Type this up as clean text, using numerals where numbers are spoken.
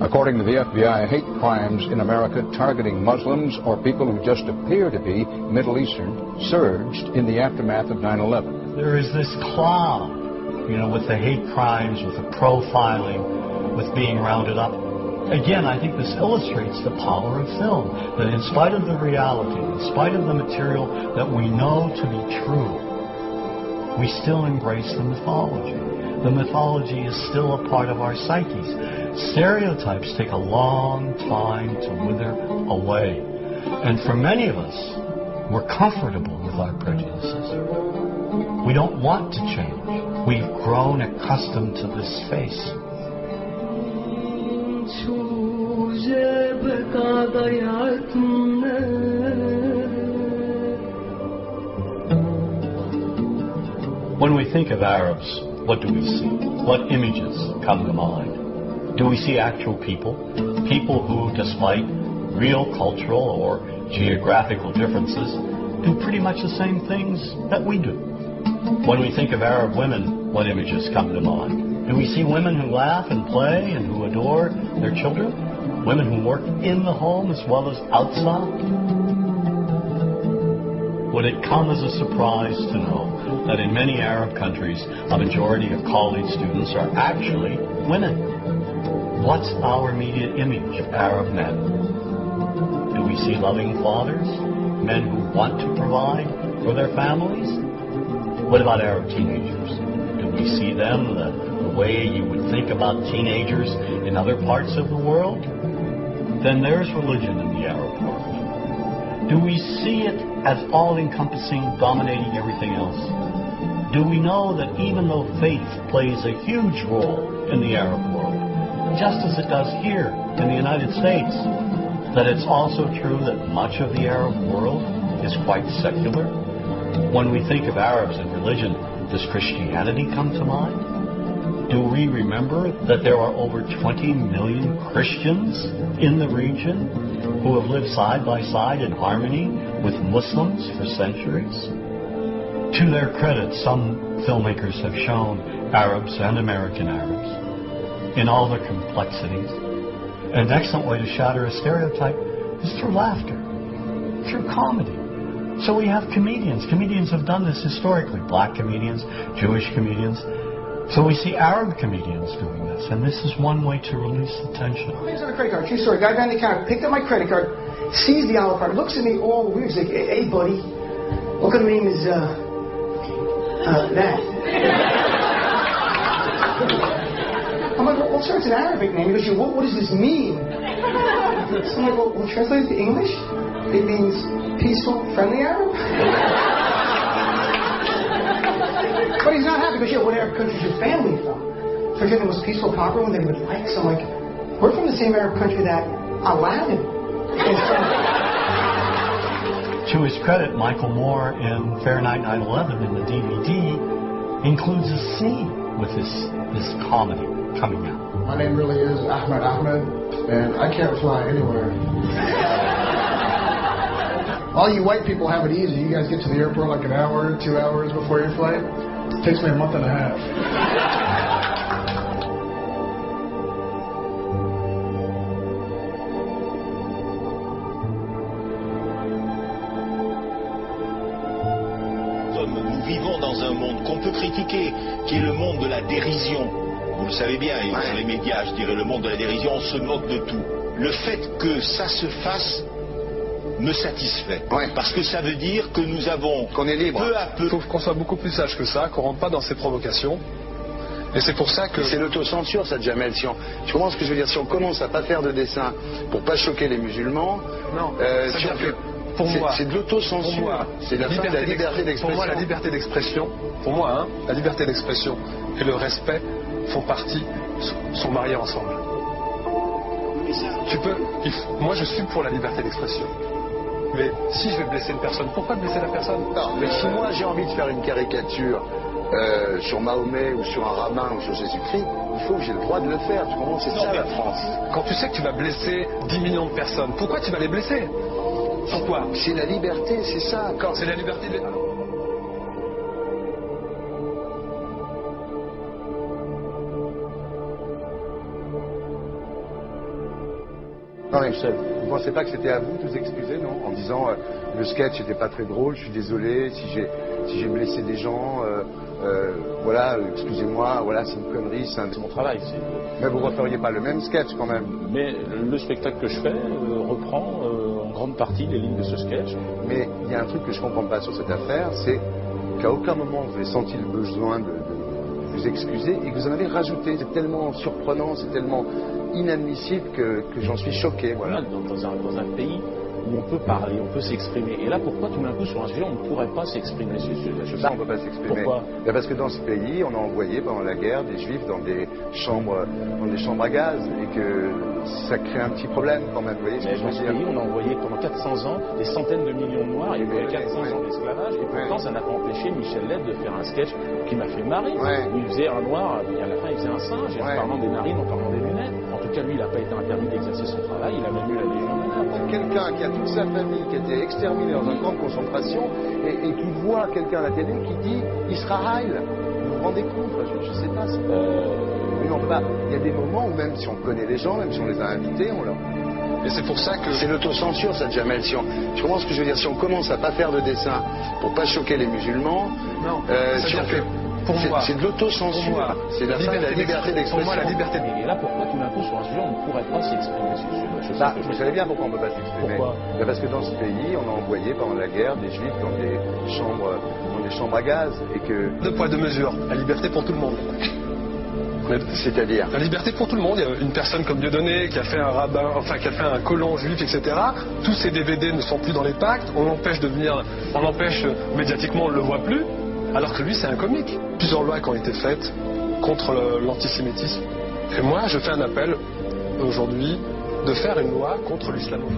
According to the FBI, hate crimes in America targeting Muslims or people who just appear to be Middle Eastern surged in the aftermath of 9/11. There is this cloud, with the hate crimes, with the profiling, with being rounded up. Again, I think this illustrates the power of film, that in spite of the reality, in spite of the material that we know to be true, we still embrace the mythology. The mythology is still a part of our psyches. Stereotypes take a long time to wither away. And for many of us, we're comfortable with our prejudices. We don't want to change. We've grown accustomed to this face. When we think of Arabs, what do we see? What images come to mind? Do we see actual people? People who, despite real cultural or geographical differences, do pretty much the same things that we do. When we think of Arab women, what images come to mind? Do we see women who laugh and play and who adore their children? Women who work in the home as well as outside? Would it come as a surprise to know that in many Arab countries, a majority of college students are actually women? What's our immediate image of Arab men? Do we see loving fathers? Men who want to provide for their families? What about Arab teenagers? Do we see them the way you would think about teenagers in other parts of the world? Then there's religion in the Arab world. Do we see it as all-encompassing, dominating everything else? Do we know that even though faith plays a huge role in the Arab world, just as it does here in the United States, that it's also true that much of the Arab world is quite secular? When we think of Arabs and religion, does Christianity come to mind? Do we remember that there are over 20 million Christians in the region who have lived side by side in harmony with Muslims for centuries? To their credit, some filmmakers have shown Arabs and American Arabs in all their complexities. An excellent way to shatter a stereotype is through laughter, through comedy. So we have comedians. Comedians have done this historically. Black comedians, Jewish comedians. So we see Arab comedians doing this, and this is one way to release the tension. Here's on a credit card. True story. Guy behind the counter picked up my credit card, sees the Olive card, looks at me all weird. He's like, "Hey, buddy, what kind of name is that?" I'm like, "Well, sir, it's an Arabic name." He goes, "What does this mean?" So I'm like, "Well, translate it to English. It means peaceful, friendly Arab." But he's not happy because, what Arab country is your family from? So you're the most peaceful, proper one they would like. So I'm like, we're from the same Arab country that Aladdin is from. To his credit, Michael Moore in Fahrenheit 9/11 in the DVD includes a scene with this comedy coming out. My name really is Ahmed, and I can't fly anywhere. All you white people have it easy. You guys get to the airport like an hour, 2 hours before your flight. It takes me a month and a half. Nous vivons dans un monde qu'on peut critiquer, qui est le monde de la dérision. Vous le savez bien, et dans les médias, je dirais le monde de la dérision, on se moque de tout. Le fait que ça se fasse me satisfait. Parce que ça veut dire que nous avons, qu'on est libre, peu à peu... Il faut qu'on soit beaucoup plus sage que ça, qu'on rentre pas dans ces provocations. Et c'est pour ça que... C'est l'autocensure, ça, Jamel. Tu comprends ce que je veux dire? Si on commence à pas faire de dessin pour pas choquer les musulmans... Non, si on fait... Pour moi, c'est de l'autocensure. C'est la fin de la liberté d'expression. Pour moi, la liberté d'expression, la liberté d'expression et le respect font partie, sont mariés ensemble. Moi, je suis pour la liberté d'expression. Mais si je vais blesser une personne, pourquoi blesser la personne? Non, mais si moi j'ai envie de faire une caricature sur Mahomet ou sur un rabbin ou sur Jésus-Christ, il faut que j'ai le droit de le faire. Tu comprends? C'est ça la France. Quand tu sais que tu vas blesser 10 millions de personnes, pourquoi tu vas les blesser? Pourquoi? C'est la liberté, c'est ça. C'est la liberté de... tout seul. Vous ne pensez pas que c'était à vous de vous excuser, non? En disant le sketch n'était pas très drôle, je suis désolé si j'ai blessé des gens, voilà, excusez-moi, voilà, c'est une connerie, C'est mon travail. Mais vous ne referiez pas le même sketch quand même. Mais le spectacle que je fais reprend en grande partie les lignes de ce sketch. Mais il y a un truc que je ne comprends pas sur cette affaire, c'est qu'à aucun moment vous avez senti le besoin de vous excuser et que vous en avez rajouté. C'est tellement surprenant, c'est tellement inadmissible que j'en suis choqué. Voilà. Dans un pays où on peut parler, on peut s'exprimer. Et là, pourquoi tout d'un coup sur un sujet on ne pourrait pas s'exprimer sur ce sujet? Ça, on ne peut pas s'exprimer. Pourquoi? Parce que dans ce pays, on a envoyé pendant la guerre des juifs dans des chambres à gaz et que ça crée un petit problème quand même. Vous voyez ce que je veux dans ce dire? pays, on a envoyé pendant 400 ans des centaines de millions de Noirs, il y a eu 400 ans d'esclavage, et pourtant ça n'a pas empêché Michel Leb de faire un sketch qui m'a fait marrer, où il faisait un noir, et à la fin il faisait un singe, et en parlant des narines, en parlant des lunettes. En tout cas, lui, il n'a pas été interdit d'exercer son travail, il a même eu la Légion d'honneur. Quelqu'un qui a toute sa famille qui a été exterminée dans un camp de concentration et qui voit quelqu'un à la télé qui dit Israël. Vous vous rendez compte? Je sais pas. Mais on peut pas. Il y a des moments où même si on connaît les gens, même si on les a invités, on leur... Et c'est pour ça que... C'est l'autocensure, ça, Jamel. Tu comprends ce que je veux dire? Si on commence à pas faire de dessin pour pas choquer les musulmans, non, si on fait... Pour moi, c'est de l'autocensure. C'est la liberté d'expression. Pour moi, la liberté. Et là, pourquoi tout d'un coup sur un sujet on ne pourrait pas s'exprimer sur ce sujet? Vous savez bien pourquoi on ne peut pas s'exprimer. Pourquoi? Parce que dans ce pays, on a envoyé pendant la guerre des juifs dans des chambres à gaz et que... Deux poids, deux mesures. La liberté pour tout le monde. C'est-à-dire? La liberté pour tout le monde. Il y a une personne comme Dieudonné qui a fait un rabbin, enfin qui a fait un colon juif, etc. Tous ces DVD ne sont plus dans les pactes. On l'empêche médiatiquement, on ne le voit plus. Alors que lui, c'est un comique. Plusieurs lois qui ont été faites contre l'antisémitisme. Et moi, je fais un appel aujourd'hui de faire une loi contre l'islamophobie.